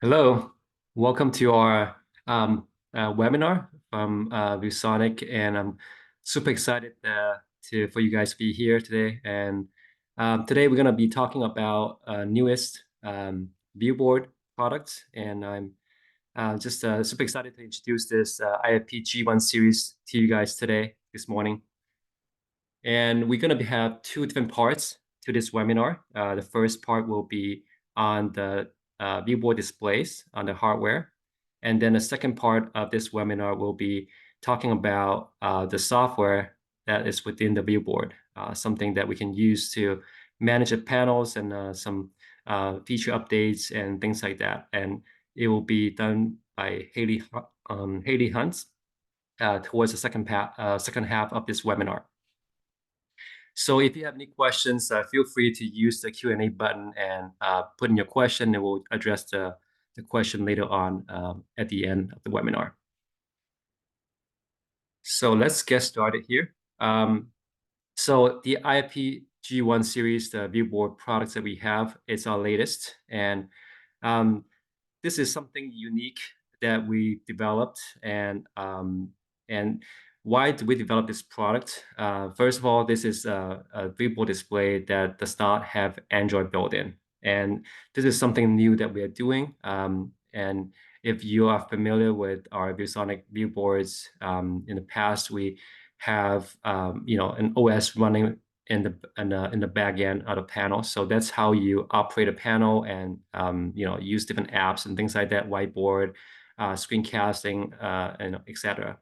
Hello, welcome to our webinar from ViewSonic, and I'm super excited for you guys to be here today. And today we're going to be talking about newest ViewBoard products, and I'm just super excited to introduce this IFPG1 series to you guys today, this morning. And we're going to have two different parts to this webinar. The first part will be on the ViewBoard displays on the hardware. And then the second part of this webinar will be talking about the software that is within the ViewBoard, something that we can use to manage the panels and some feature updates and things like that. And it will be done by Haley Hunt towards the second half of this webinar. So if you have any questions, feel free to use the Q&A button and put in your question, and we'll address the question later on at the end of the webinar. So let's get started here. So the IFPG1 series, the ViewBoard products that we have, is our latest. And this is something unique that we developed. And why did we develop this product? First of all, this is a ViewBoard display that does not have Android built in. And this is something new that we are doing. And if you are familiar with our ViewSonic ViewBoards, in the past, we have an OS running in the back end of the panel. So that's how you operate a panel and use different apps and things like that, whiteboard, screencasting, and etc.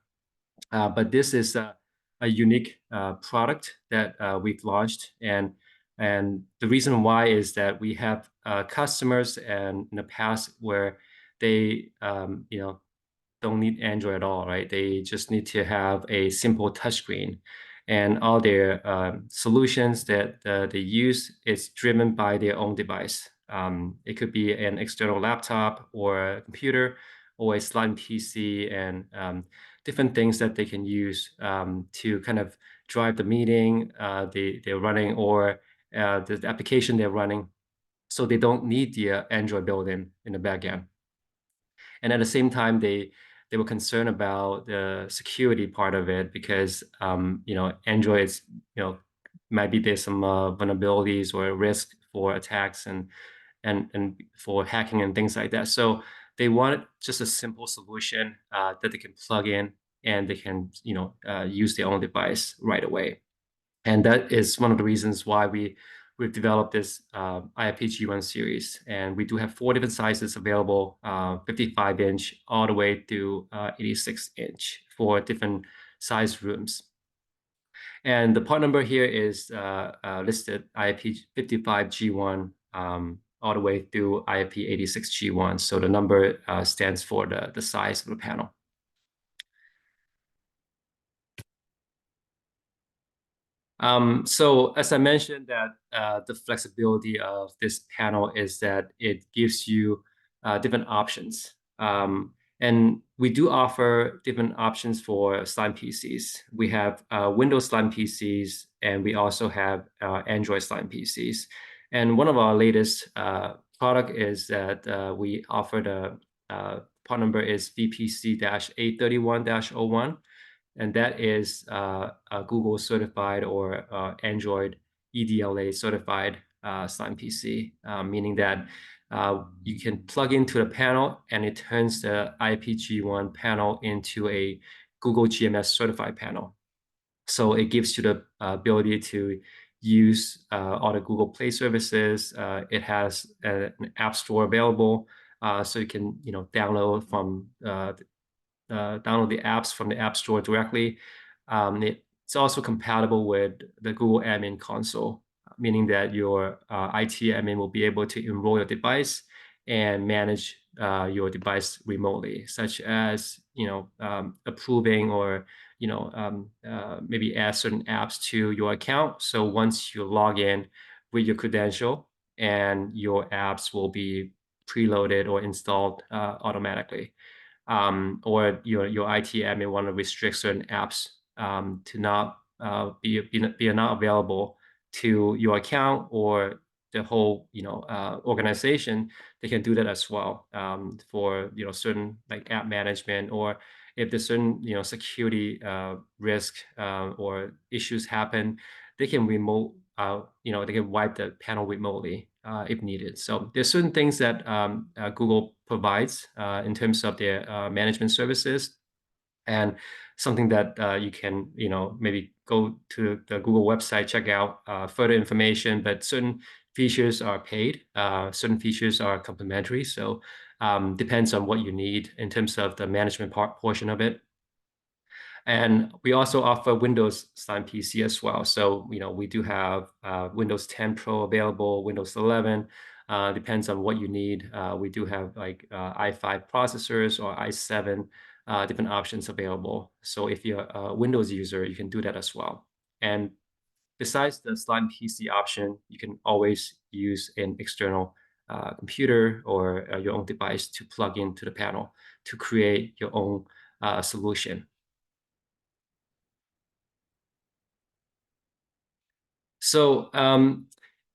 But this is a unique product that we've launched, and the reason why is that we have customers and in the past where they don't need Android at all, right? They just need to have a simple touchscreen, and all their solutions that they use is driven by their own device. It could be an external laptop or a computer or a slime PC, and different things that they can use to kind of drive the meeting they're running, or the application they're running. So they don't need the Android built-in the back end. And at the same time, they were concerned about the security part of it because Android is, might be there's some vulnerabilities or risk for attacks and for hacking and things like that. So they wanted just a simple solution that they can plug in and they can use their own device right away. And that is one of the reasons why we've developed this IFPG1 series. And we do have 4 different sizes available, 55-inch all the way to 86-inch for different size rooms. And the part number here is listed IFP55G1 all the way through IFP86G1. So the number stands for the size of the panel. So as I mentioned, that the flexibility of this panel is that it gives you different options. And we do offer different options for slime PCs. We have Windows slime PCs, and we also have Android slime PCs. And one of our latest product is that we offer the part number is VPC-831-01. And that is a Google certified or Android EDLA certified slime PC, meaning that you can plug into the panel and it turns the IFPG1 panel into a Google GMS certified panel. So it gives you the ability to use all the Google Play services. It has an app store available, so you can download the apps from the App Store directly. It's also compatible with the Google Admin Console, meaning that your IT admin will be able to enroll your device and manage your device remotely, such as approving or maybe add certain apps to your account. So once you log in with your credential, and your apps will be preloaded or installed automatically. Or your IT admin want to restrict certain apps to not be not available to your account, or the whole organization, they can do that as well, for certain like app management, or if there's certain security risk or issues happen, they can they can wipe the panel remotely if needed. So there's certain things that Google provides in terms of their management services, and something that you can maybe go to the Google website, check out further information. But certain features are paid, certain features are complimentary. So depends on what you need in terms of the management portion of it. And we also offer Windows Slime PC as well. So, we do have Windows 10 Pro available, Windows 11, depends on what you need. We do have like i5 processors or i7, different options available. So if you're a Windows user, you can do that as well. And besides the Slime PC option, you can always use an external computer or your own device to plug into the panel to create your own solution. So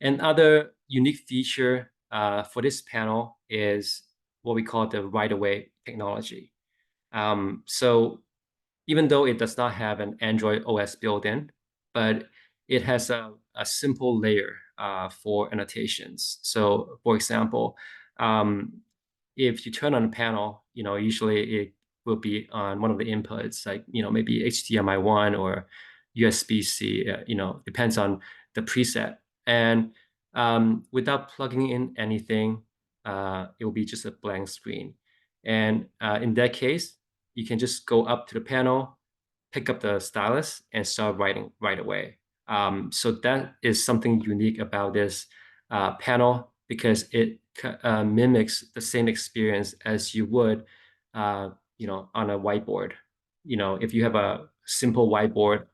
another unique feature for this panel is what we call the right-of-way technology. So even though it does not have an Android OS built in, but it has a simple layer for annotations. So for example, if you turn on a panel, usually it will be on one of the inputs, like, maybe HDMI 1 or USB-C, depends on the preset. And without plugging in anything, it will be just a blank screen. And in that case, you can just go up to the panel, pick up the stylus, and start writing right away. So that is something unique about this panel, because it mimics the same experience as you would, on a whiteboard. If you have a simple whiteboard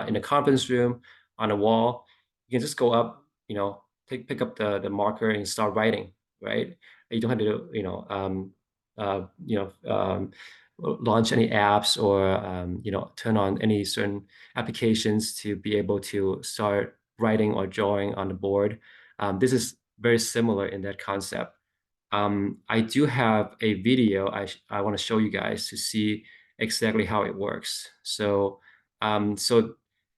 in a conference room on a wall, you can just go up, pick up the marker and start writing, right? You don't have to, uh, you know, um, launch any apps or turn on any certain applications to be able to start writing or drawing on the board. This is very similar in that concept. I do have a video I want to show you guys to see exactly how it works. So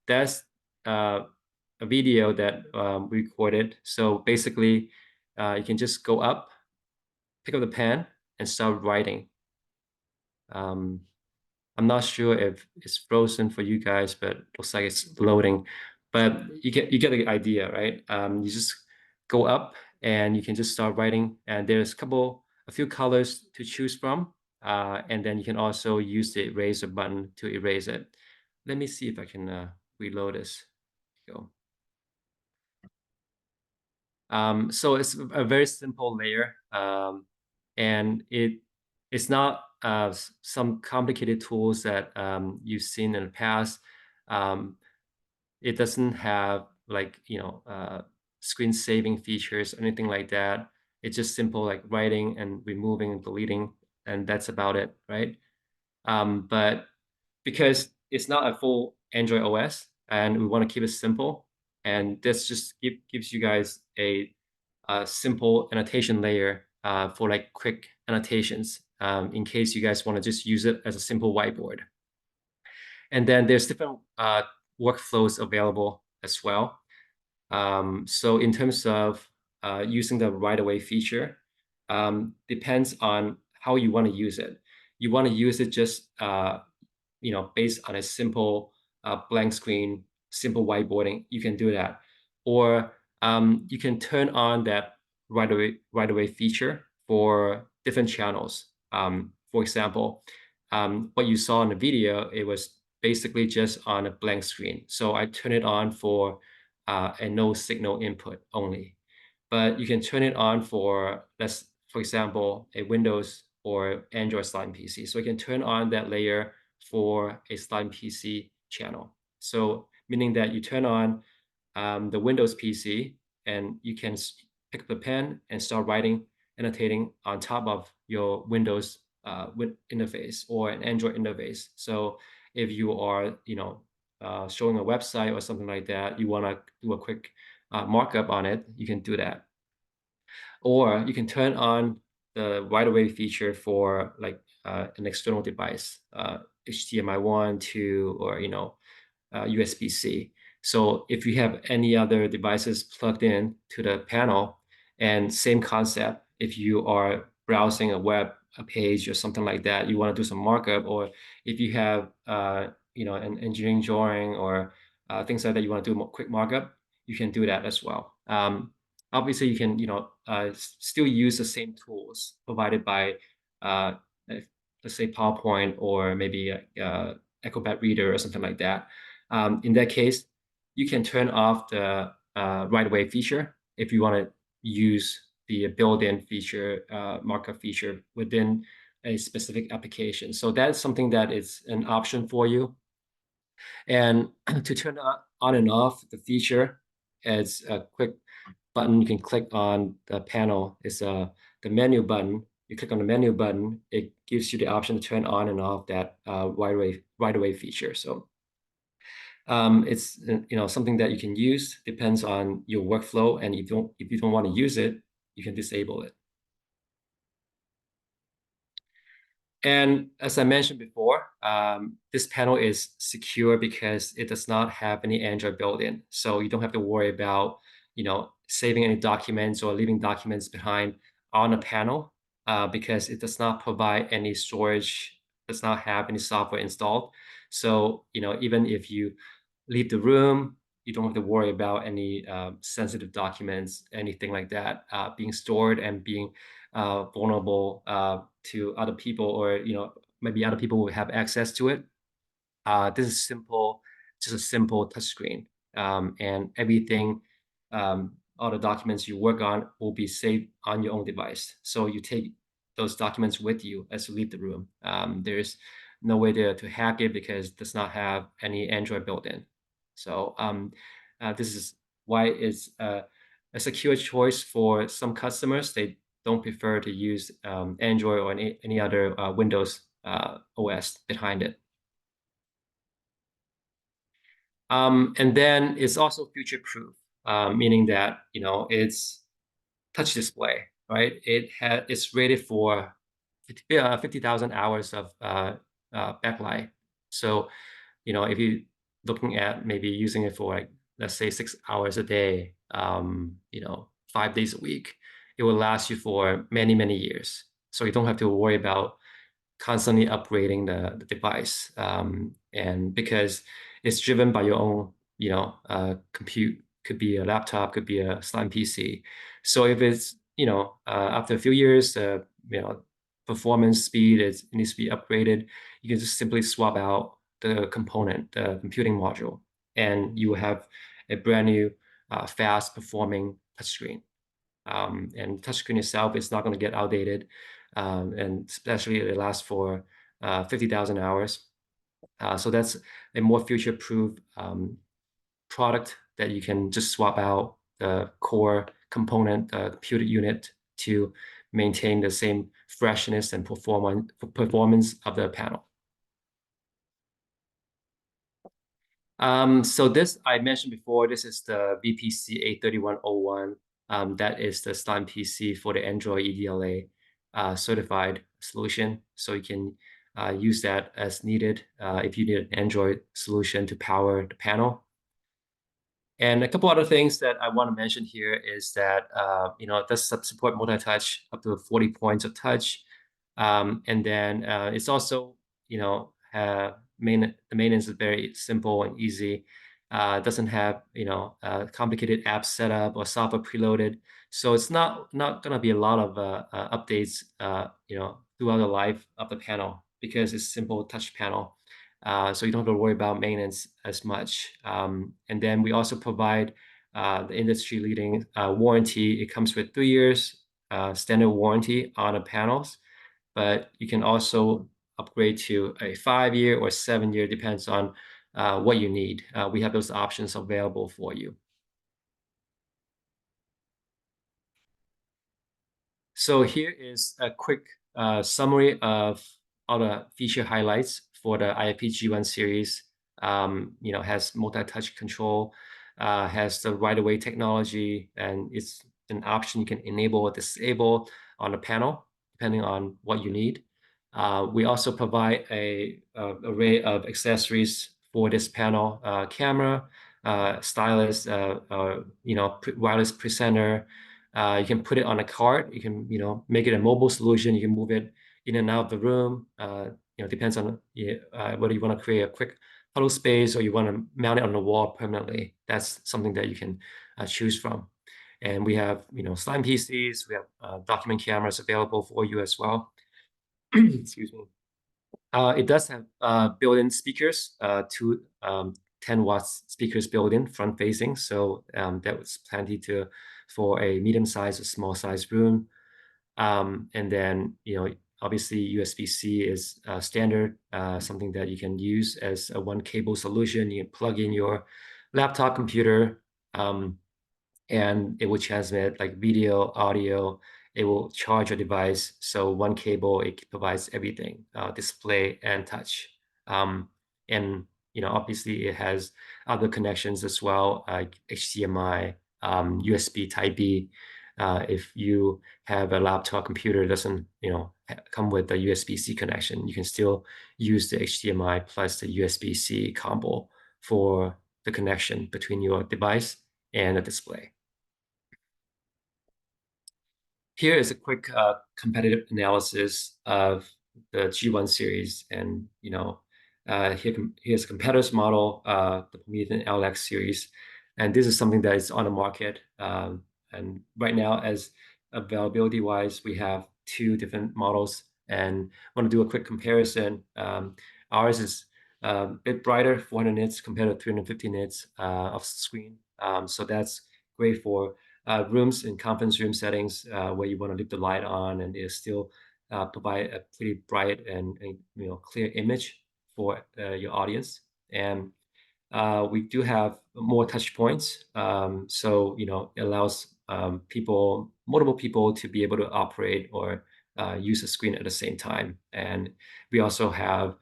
that's a video that we recorded. So basically, you can just go up, pick up the pen, and start writing. I'm not sure if it's frozen for you guys, but it looks like it's loading. But you get the idea, right? You just go up and you can just start writing. And there's a few colors to choose from. And then you can also use the eraser button to erase it. Let me see if I can reload this. Go. So it's a very simple layer, and it's not some complicated tools that you've seen in the past. Um, it doesn't have like screen saving features, anything like that. It's just simple like writing and removing and deleting, and that's about it, right? But because it's not a full Android OS, and we want to keep it simple, and this just gives you guys a simple annotation layer for like quick annotations, in case you guys want to just use it as a simple whiteboard. And then there's different workflows available as well. So in terms of using the right-of-way feature, depends on how you want to use it. You want to use it just based on a simple blank screen, simple whiteboarding, you can do that. Or you can turn on that right-of-way feature for different channels. For example, what you saw in the video, it was basically just on a blank screen. So I turn it on for a no signal input only. But you can turn it on for example, a Windows or Android Slime PC. So you can turn on that layer for a Slime PC channel. So meaning that you turn on the Windows PC, and you can pick up the pen and start writing, annotating on top of your Windows interface or an Android interface. So if you are, showing a website or something like that, you want to do a quick markup on it, you can do that. Or you can turn on the wide array feature for like an external device, HDMI 1, 2, or USB-C. So if you have any other devices plugged in to the panel, and same concept, if you are browsing a page or something like that, you want to do some markup, or if you have an engineering drawing or things like that, you want to do a quick markup, you can do that as well. Obviously, you can still use the same tools provided by uh, let's say PowerPoint or maybe Acrobat Reader or something like that. In that case, you can turn off the right away feature if you want to use the built-in feature, markup feature within a specific application. So that's something that is an option for you. And to turn on and off the feature, it's a quick button you can click on the panel. It's the menu button. You click on the menu button, it gives you the option to turn on and off that right away feature. So it's something that you can use. Depends on your workflow, and if you don't want to use it, you can disable it. And as I mentioned before, this panel is secure because it does not have any Android built-in. So you don't have to worry about, saving any documents or leaving documents behind on a panel because it does not provide any storage, does not have any software installed. So, even if you leave the room, you don't have to worry about any sensitive documents, anything like that, being stored and being vulnerable to other people, or maybe other people will have access to it. This is simple, just a simple touchscreen, and everything, all the documents you work on will be saved on your own device. So you take those documents with you as you leave the room. There's no way to hack it because it does not have any Android built in. So this is why it's a secure choice for some customers. They don't prefer to use Android or any other Windows OS behind it. And then it's also future-proof, meaning that it's touch display, right? It's rated for 50,000 hours of backlight. So if you're looking at maybe using it for, like, let's say 6 hours a day, 5 days a week, it will last you for many, many years. So you don't have to worry about constantly upgrading the device. And because it's driven by your own, compute, could be a laptop, could be a slime PC. So if it's, after a few years, performance speed it needs to be upgraded, you can just simply swap out the component, the computing module, and you will have a brand new, fast performing touchscreen. And touchscreen itself is not going to get outdated, and especially it lasts for 50,000 hours. So that's a more future-proof product that you can just swap out the core component, computer unit, to maintain the same freshness and performance of the panel. So this I mentioned before, this is the VPC 83101. That is the slime PC for the Android EDLA certified solution. So you can use that as needed if you need an Android solution to power the panel. And a couple other things that I want to mention here is that it does support multi-touch up to 40 points of touch, and then it's also the maintenance is very simple and easy. Doesn't have complicated app setup or software preloaded, so it's not going to be a lot of updates throughout the life of the panel because it's simple touch panel. So you don't have to worry about maintenance as much. And then we also provide the industry-leading warranty. It comes with 3 years standard warranty on the panels, but you can also upgrade to a 5-year or 7-year, depends on what you need. We have those options available for you. So here is a quick summary of all the feature highlights for the IFPG1 series. Has multi-touch control, has the right-of-way technology, and it's an option you can enable or disable on the panel, depending on what you need. We also provide a array of accessories for this panel: camera, stylus, wireless presenter. You can put it on a cart. You can, make it a mobile solution. You can move it in and out of the room. Depends on whether you want to create a quick huddle space or you want to mount it on the wall permanently. That's something that you can choose from. And we have, slime PCs. We have document cameras available for you as well. Excuse me. It does have built-in speakers, two 10 watts speakers built in front facing. So that was plenty for a medium-sized or small-sized room. And then, obviously USB-C is standard, something that you can use as a one cable solution. You can plug in your laptop computer, and it will transmit like video, audio. It will charge your device. So one cable, it provides everything, display and touch. And obviously it has other connections as well, like HDMI, USB Type B. If you have a laptop computer that doesn't, come with a USB-C connection, you can still use the HDMI plus the USB-C combo for the connection between your device and the display. Here is a quick competitive analysis of the G1 series, and here's a competitor's model, the Promethean LX series, and this is something that is on the market. And right now, as availability-wise, we have two different models, and I want to do a quick comparison. Ours is a bit brighter, 400 nits compared to 350 nits of screen, so that's great for rooms in conference room settings where you want to leave the light on and it still provide a pretty bright and clear image for your audience. And we do have more touch points, so it allows multiple people to be able to operate or use a screen at the same time. And we also have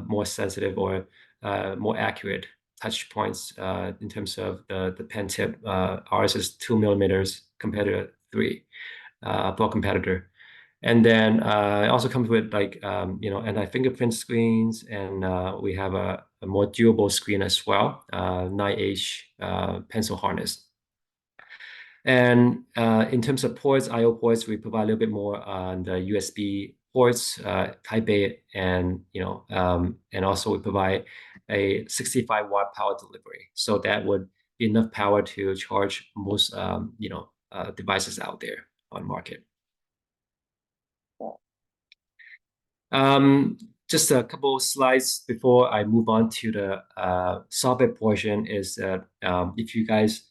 more sensitive or more accurate touch points in terms of the pen tip. Ours is 2 millimeters compared to 3 for a competitor. And then it also comes with anti-fingerprint screens, and we have a more durable screen as well, 9H pencil harness. And in terms of ports, I/O ports, we provide a little bit more on the USB ports, Type A, and and also we provide a 65-watt power delivery. So that would be enough power to charge most devices out there on market. Just a couple of slides before I move on to the software portion is that if you guys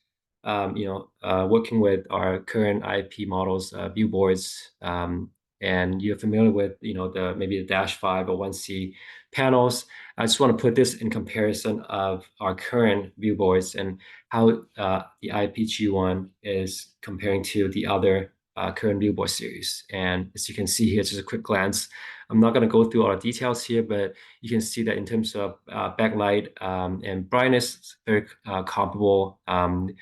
working with our current IP models, ViewBoards, and you're familiar with maybe the Dash 5 or 1C panels, I just want to put this in comparison of our current ViewBoards and how the IFPG1 is comparing to the other current ViewBoard series. And as you can see here, just a quick glance. I'm not going to go through all the details here, but you can see that in terms of backlight and brightness, very comparable. And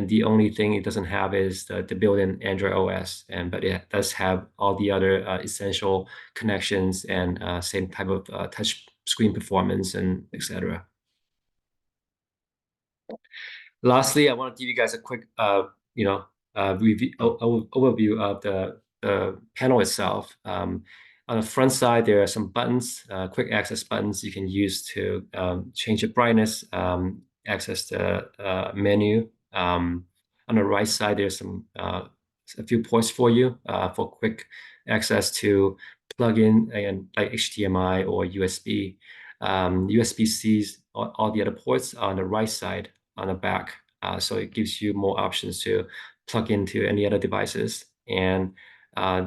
the only thing it doesn't have is the built-in Android OS, but it does have all the other essential connections and same type of touch screen performance and etc. Lastly, I want to give you guys a quick overview of the panel itself. On the front side, there are some buttons, quick access buttons you can use to change the brightness, access the menu. On the right side, there's a few ports for you for quick access to plug in and like HDMI or USB. USB-C's, all the other ports are on the right side on the back. So it gives you more options to plug into any other devices. And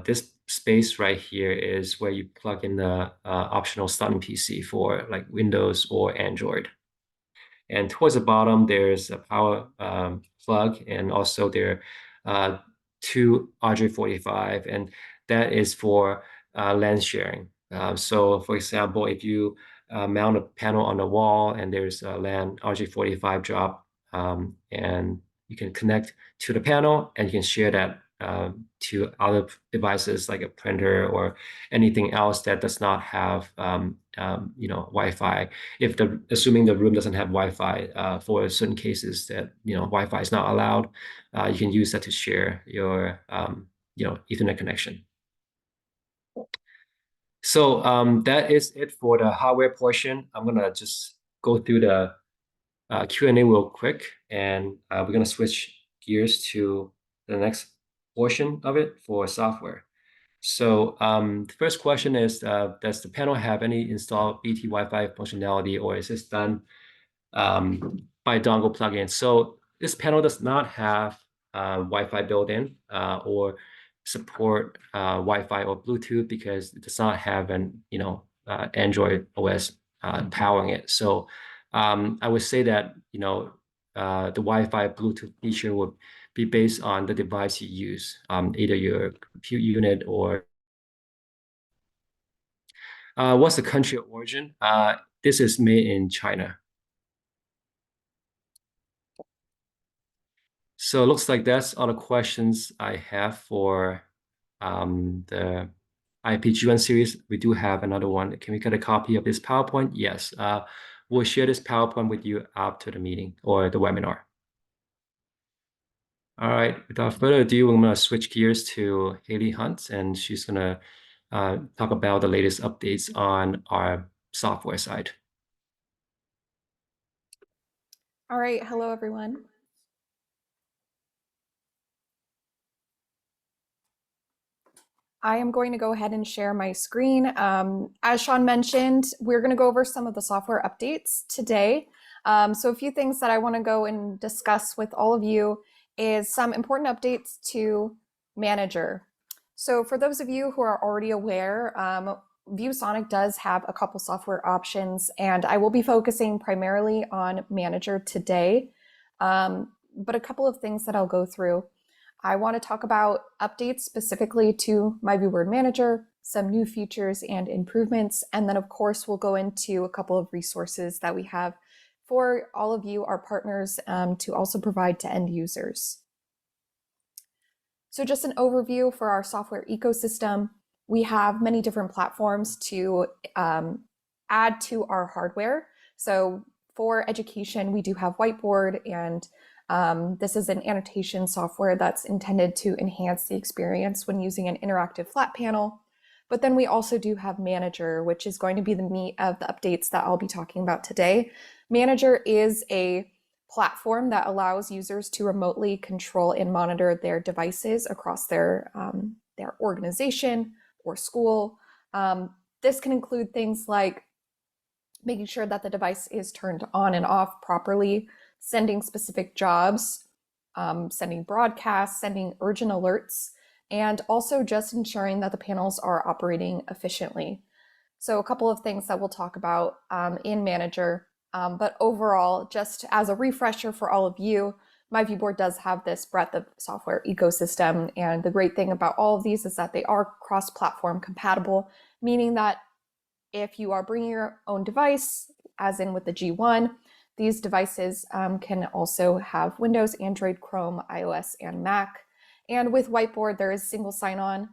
this space right here is where you plug in the optional starting PC for like Windows or Android. And towards the bottom, there's a power plug, and also there are two RJ45, and that is for lens sharing. So for example, if you mount a panel on the wall and there's a LAN RJ45 drop, and you can connect to the panel, and you can share that to other devices like a printer or anything else that does not have Wi-Fi. Assuming the room doesn't have Wi-Fi, for certain cases that Wi-Fi is not allowed, you can use that to share your Ethernet connection. So that is it for the hardware portion. I'm gonna just go through the Q&A real quick, and we're gonna switch gears to the next portion of it for software. So the first question is, does the panel have any installed BT Wi-Fi functionality, or is this done by dongle plugin? So this panel does not have Wi-Fi built in or support Wi-Fi or Bluetooth, because it does not have an Android OS powering it. So I would say that the Wi-Fi Bluetooth feature would be based on the device you use, either your compute unit or what's the country of origin? This is made in China. So it looks like that's all the questions I have for the IFPG1 series. We do have another one. Can we get a copy of this PowerPoint? Yes. We'll share this PowerPoint with you after the meeting or the webinar. All right, without further ado, I'm going to switch gears to Haley Hunt, and she's going to talk about the latest updates on our software side. All right, hello everyone. I am going to go ahead and share my screen. As Sean mentioned, we're going to go over some of the software updates today. So a few things that I want to go and discuss with all of you is some important updates to Manager. So for those of you who are already aware, ViewSonic does have a couple software options, and I will be focusing primarily on Manager today. But a couple of things that I'll go through. I want to talk about updates specifically to my ViewBoard Manager, some new features and improvements, and then of course we'll go into a couple of resources that we have for all of you, our partners, to also provide to end users. So just an overview for our software ecosystem. We have many different platforms to add to our hardware. So for education, we do have ViewBoard, and this is an annotation software that's intended to enhance the experience when using an interactive flat panel. But then we also do have Manager, which is going to be the meat of the updates that I'll be talking about today. Manager is a platform that allows users to remotely control and monitor their devices across their organization or school. This can include things like making sure that the device is turned on and off properly, sending specific jobs, sending broadcasts, sending urgent alerts, and also just ensuring that the panels are operating efficiently. So a couple of things that we'll talk about in Manager, but overall, just as a refresher for all of you, my ViewBoard does have this breadth of software ecosystem, and the great thing about all of these is that they are cross-platform compatible, meaning that if you are bringing your own device, as in with the G1, these devices can also have Windows, Android, Chrome, iOS, and Mac. And with ViewBoard, there is single sign-on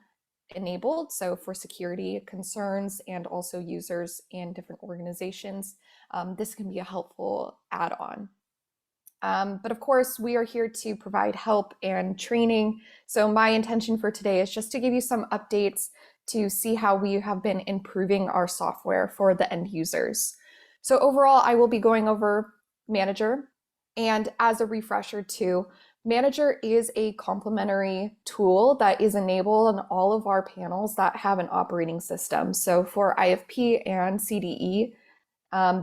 enabled, so for security concerns and also users in different organizations, this can be a helpful add-on. But of course, we are here to provide help and training. So my intention for today is just to give you some updates to see how we have been improving our software for the end users. So overall, I will be going over Manager, and as a refresher too, Manager is a complementary tool that is enabled on all of our panels that have an operating system. So for IFP and CDE,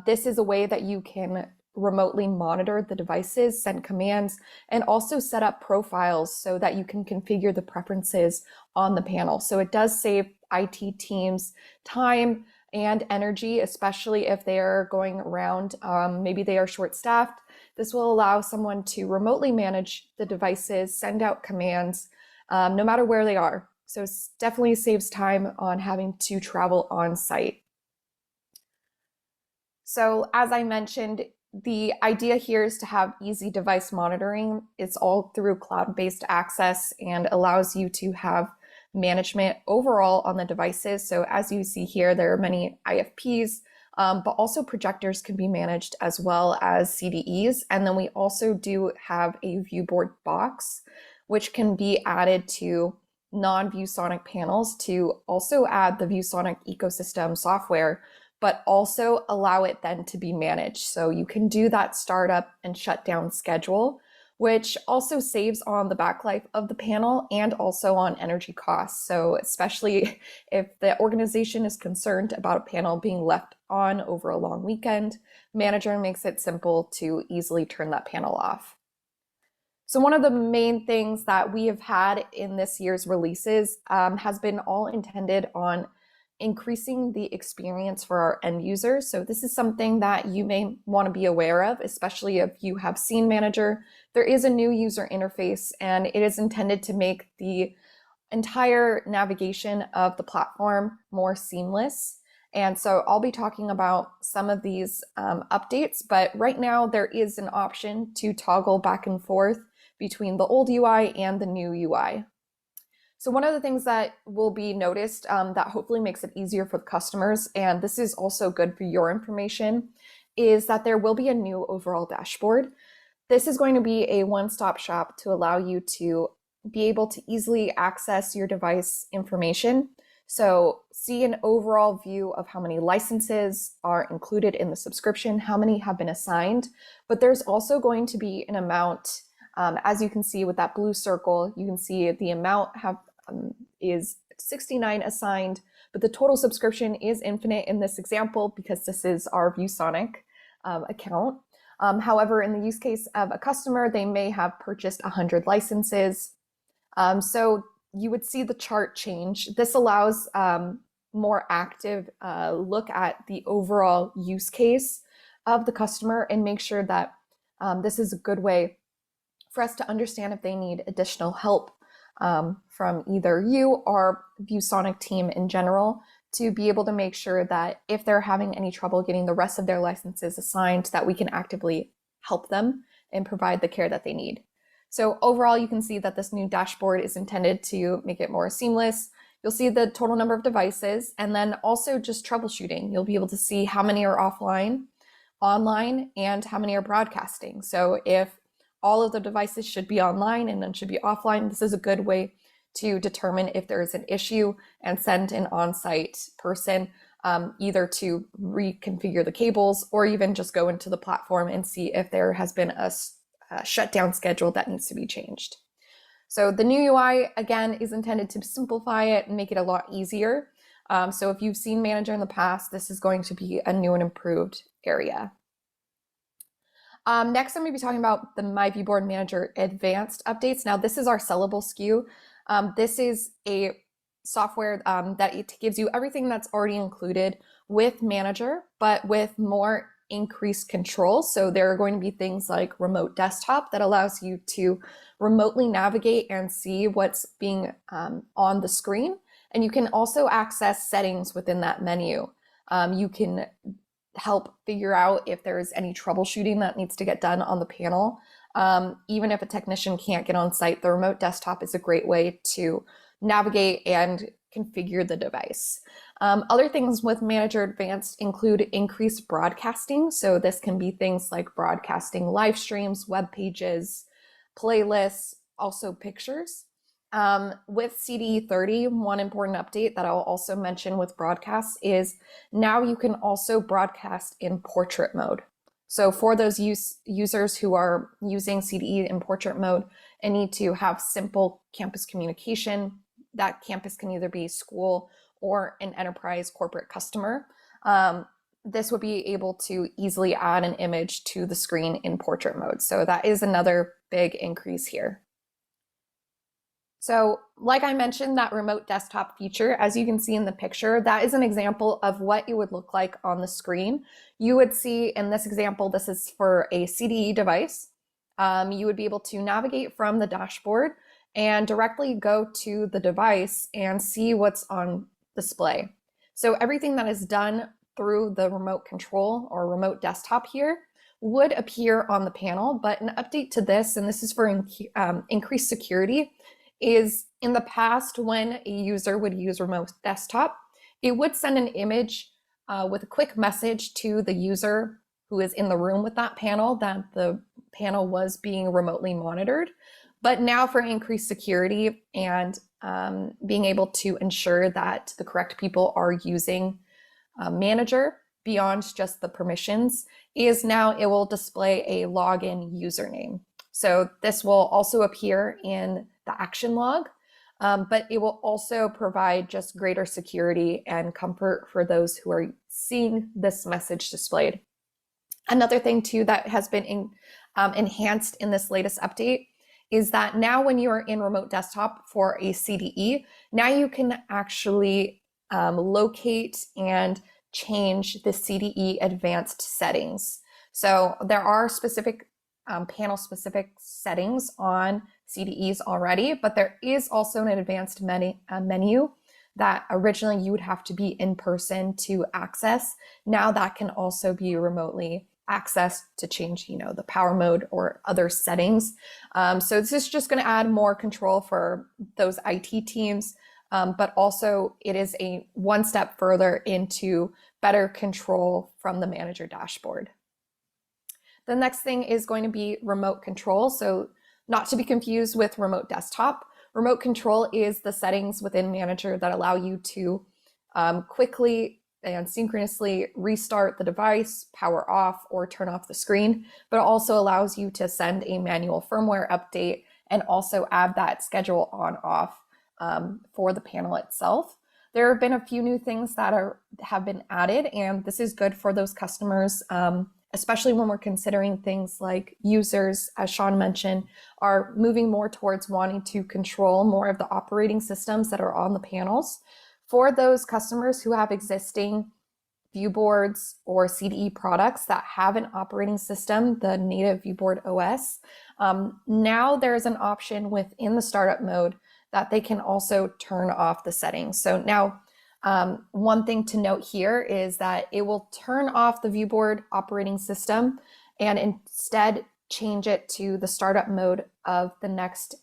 this is a way that you can remotely monitor the devices, send commands, and also set up profiles so that you can configure the preferences on the panel. So it does save IT teams time and energy, especially if they are going around, maybe they are short-staffed. This will allow someone to remotely manage the devices, send out commands, no matter where they are. So it definitely saves time on having to travel on site. So as I mentioned, The idea here is to have easy device monitoring. It's all through cloud-based access and allows you to have management overall on the devices. So as you see here, there are many IFPs, but also projectors can be managed as well as CDEs. And then we also do have a ViewBoard box, which can be added to non-ViewSonic panels to also add the ViewSonic ecosystem software, but also allow it then to be managed. So you can do that startup and shutdown schedule, which also saves on the back life of the panel and also on energy costs. So especially if the organization is concerned about a panel being left on over a long weekend, Manager makes it simple to easily turn that panel off. So one of the main things that we have had in this year's releases has been all intended on increasing the experience for our end users. So this is something that you may want to be aware of, especially if you have seen Manager. There is a new user interface, and it is intended to make the entire navigation of the platform more seamless. And so I'll be talking about some of these updates, but right now there is an option to toggle back and forth between the old UI and the new UI. So one of the things that will be noticed that hopefully makes it easier for the customers, and this is also good for your information, is that there will be a new overall dashboard. This is going to be a one-stop shop to allow you to be able to easily access your device information. So see an overall view of how many licenses are included in the subscription, how many have been assigned, but there's also going to be an amount. As you can see with that blue circle, you can see the amount is 69 assigned, but the total subscription is infinite in this example because this is our ViewSonic account. However, in the use case of a customer, they may have purchased 100 licenses. So you would see the chart change. This allows more active look at the overall use case of the customer and make sure that this is a good way for us to understand if they need additional help from either you or ViewSonic team in general, to be able to make sure that if they're having any trouble getting the rest of their licenses assigned, that we can actively help them and provide the care that they need. So overall, you can see that this new dashboard is intended to make it more seamless. You'll see the total number of devices, and then also just troubleshooting. You'll be able to see how many are offline, online, and how many are broadcasting. So if all of the devices should be online and then should be offline, this is a good way to determine if there is an issue and send an on-site person either to reconfigure the cables or even just go into the platform and see if there has been a shutdown schedule that needs to be changed. So the new UI, again, is intended to simplify it and make it a lot easier. So if you've seen Manager in the past, this is going to be a new and improved area. Next, I'm going to be talking about the My ViewBoard Manager Advanced updates. Now, this is our sellable SKU. This is a software that it gives you everything that's already included with Manager, but with more increased control. So there are going to be things like remote desktop that allows you to remotely navigate and see what's being on the screen. And you can also access settings within that menu. You can help figure out if there's any troubleshooting that needs to get done on the panel. Even if a technician can't get on site, the remote desktop is a great way to navigate and configure the device. Other things with Manager Advanced include increased broadcasting. So this can be things like broadcasting live streams, web pages, playlists, also pictures. With CDE 30, one important update that I'll also mention with broadcasts is now you can also broadcast in portrait mode. So for those users who are using CDE in portrait mode and need to have simple campus communication, that campus can either be school or an enterprise corporate customer. This would be able to easily add an image to the screen in portrait mode. So that is another big increase here. So like I mentioned, that remote desktop feature, as you can see in the picture, that is an example of what it would look like on the screen. You would see in this example, this is for a CDE device. You would be able to navigate from the dashboard and directly go to the device and see what's on display. So everything that is done through the remote control or remote desktop here would appear on the panel, but an update to this, and this is for increased security, is in the past when a user would use remote desktop, it would send an image with a quick message to the user who is in the room with that panel that the panel was being remotely monitored. But now for increased security and being able to ensure that the correct people are using Manager beyond just the permissions, is now it will display a login username. So this will also appear in the action log, but it will also provide just greater security and comfort for those who are seeing this message displayed. Another thing too that has been enhanced in this latest update is that now when you are in remote desktop for a CDE, now you can actually locate and change the CDE advanced settings. So there are specific panel specific settings on CDEs already, but there is also an advanced menu that originally you would have to be in person to access. Now that can also be remotely accessed to change, the power mode or other settings. So this is just going to add more control for those IT teams, but also it is a one step further into better control from the manager dashboard. The next thing is going to be remote control. So not to be confused with remote desktop. Remote control is the settings within Manager that allow you to quickly and synchronously restart the device, power off, or turn off the screen, but it also allows you to send a manual firmware update and also add that schedule on-off for the panel itself. There have been a few new things that have been added, and this is good for those customers, especially when we're considering things like users, as Sean mentioned, are moving more towards wanting to control more of the operating systems that are on the panels. For those customers who have existing ViewBoards or CDE products that have an operating system, the native ViewBoard OS, now there's an option within the startup mode that they can also turn off the settings. So now, one thing to note here is that it will turn off the ViewBoard operating system and instead change it to the startup mode of the next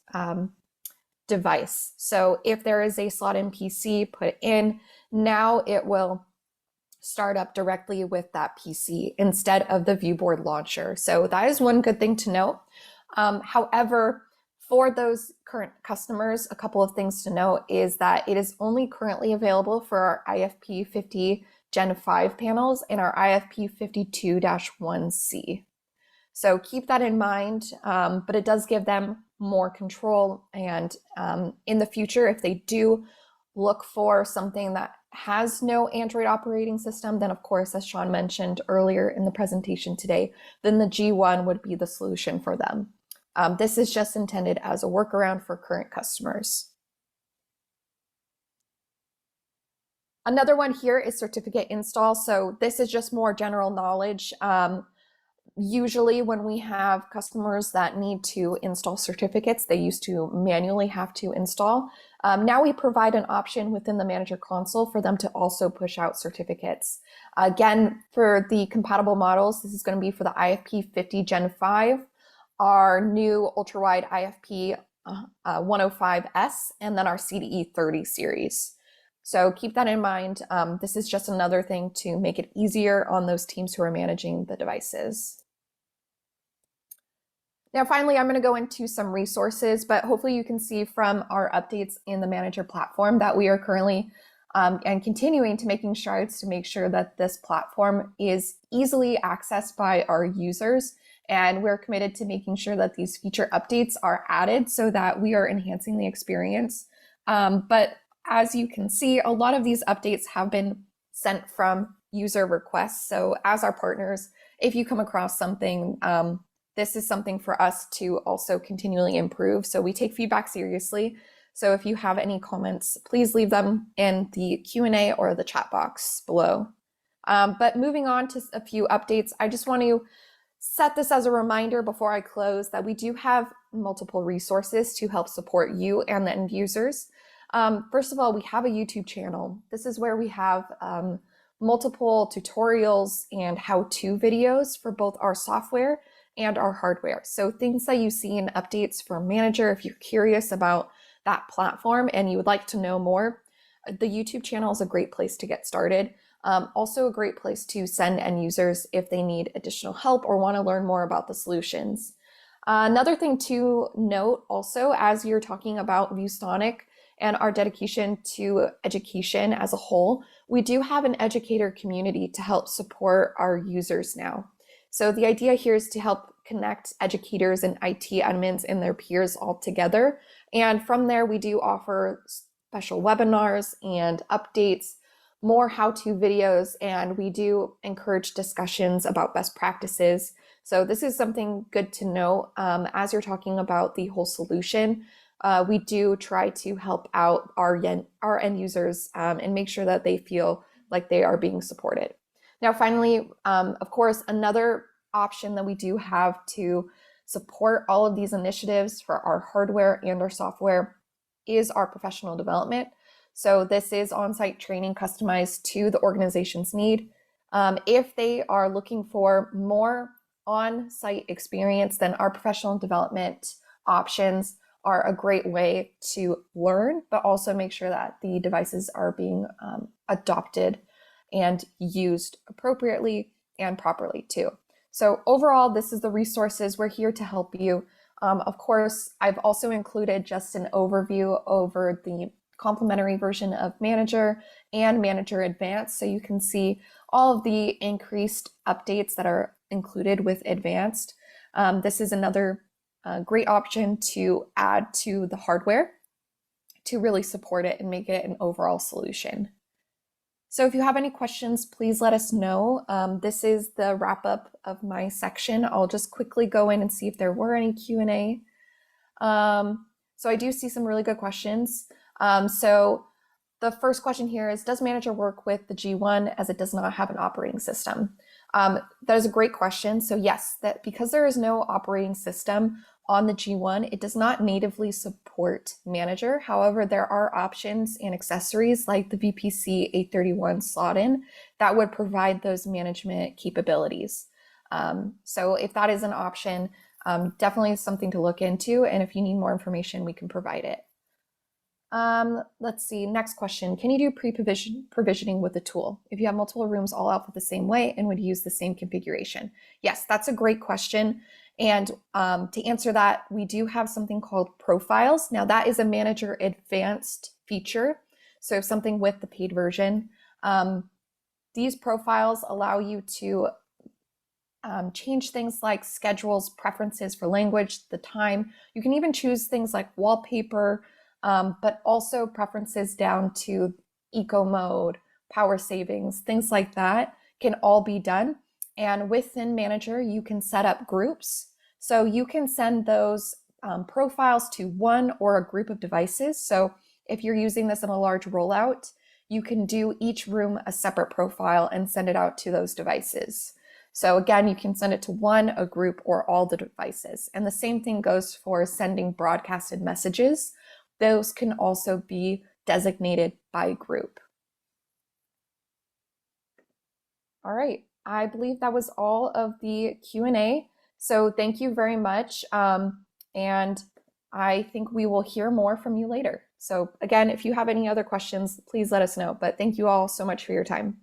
device. So if there is a slot in PC, put it in. Now it will start up directly with that PC instead of the ViewBoard launcher. So that is one good thing to note. However, for those current customers, a couple of things to note is that it is only currently available for our IFP50 Gen 5 panels and our IFP52-1C. So keep that in mind, but it does give them more control. And in the future, if they do look for something that has no Android operating system, then of course, as Sean mentioned earlier in the presentation today, then the G1 would be the solution for them. This is just intended as a workaround for current customers. Another one here is certificate install. So this is just more general knowledge. Usually when we have customers that need to install certificates, they used to manually have to install. Now we provide an option within the Manager console for them to also push out certificates. Again, for the compatible models, this is going to be for the IFP50 Gen 5, our new ultra-wide IFP 105S, and then our CDE 30 series. So keep that in mind. This is just another thing to make it easier on those teams who are managing the devices. Now, finally, I'm going to go into some resources, but hopefully you can see from our updates in the Manager platform that we are currently and continuing to making strides to make sure that this platform is easily accessed by our users. And we're committed to making sure that these feature updates are added so that we are enhancing the experience. But as you can see, a lot of these updates have been sent from user requests. So as our partners, if you come across something, this is something for us to also continually improve. So we take feedback seriously. So if you have any comments, please leave them in the Q&A or the chat box below. But moving on to a few updates, I just want to set this as a reminder before I close that we do have multiple resources to help support you and the end users. First of all, we have a YouTube channel. This is where we have multiple tutorials and how-to videos for both our software and our hardware. So things that you see in updates for Manager, if you're curious about that platform and you would like to know more, the YouTube channel is a great place to get started. Also a great place to send end users if they need additional help or want to learn more about the solutions. Another thing to note also, as you're talking about ViewSonic and our dedication to education as a whole, we do have an educator community to help support our users now. So the idea here is to help connect educators and IT admins and their peers all together. And from there, we do offer special webinars and updates, more how-to videos, and we do encourage discussions about best practices. So this is something good to know as you're talking about the whole solution. We do try to help out our end users and make sure that they feel like they are being supported. Now, finally, of course, another option that we do have to support all of these initiatives for our hardware and our software is our professional development. So this is on-site training customized to the organization's need. If they are looking for more on-site experience, then our professional development options are a great way to learn, but also make sure that the devices are being adopted and used appropriately and properly too. So overall, this is the resources. We're here to help you. Of course, I've also included just an overview over the complimentary version of Manager and Manager Advanced, so you can see all of the increased updates that are included with Advanced. This is another great option to add to the hardware to really support it and make it an overall solution. So if you have any questions, please let us know. This is the wrap up of my section. I'll just quickly go in and see if there were any Q&A. So I do see some really good questions. So the first question here is, does Manager work with the G1 as it does not have an operating system? That is a great question. So yes, that because there is no operating system on the G1, it does not natively support Manager. However, there are options and accessories like the VPC 831 slot-in that would provide those management capabilities. So if that is an option, definitely something to look into. And if you need more information, we can provide it. Let's see, next question. Can you do pre-provisioning with the tool if you have multiple rooms all output the same way and would use the same configuration? Yes, that's a great question. And to answer that, we do have something called profiles. Now that is a Manager Advanced feature. So something with the paid version. These profiles allow you to change things like schedules, preferences for language, the time. You can even choose things like wallpaper, but also preferences down to eco mode, power savings, things like that can all be done. And within Manager, you can set up groups. So you can send those profiles to one or a group of devices. So if you're using this in a large rollout, you can do each room a separate profile and send it out to those devices. So again, you can send it to one, a group, or all the devices. And the same thing goes for sending broadcasted messages. Those can also be designated by group. All right, I believe that was all of the Q&A. So thank you very much. And I think we will hear more from you later. So again, if you have any other questions, please let us know. But thank you all so much for your time.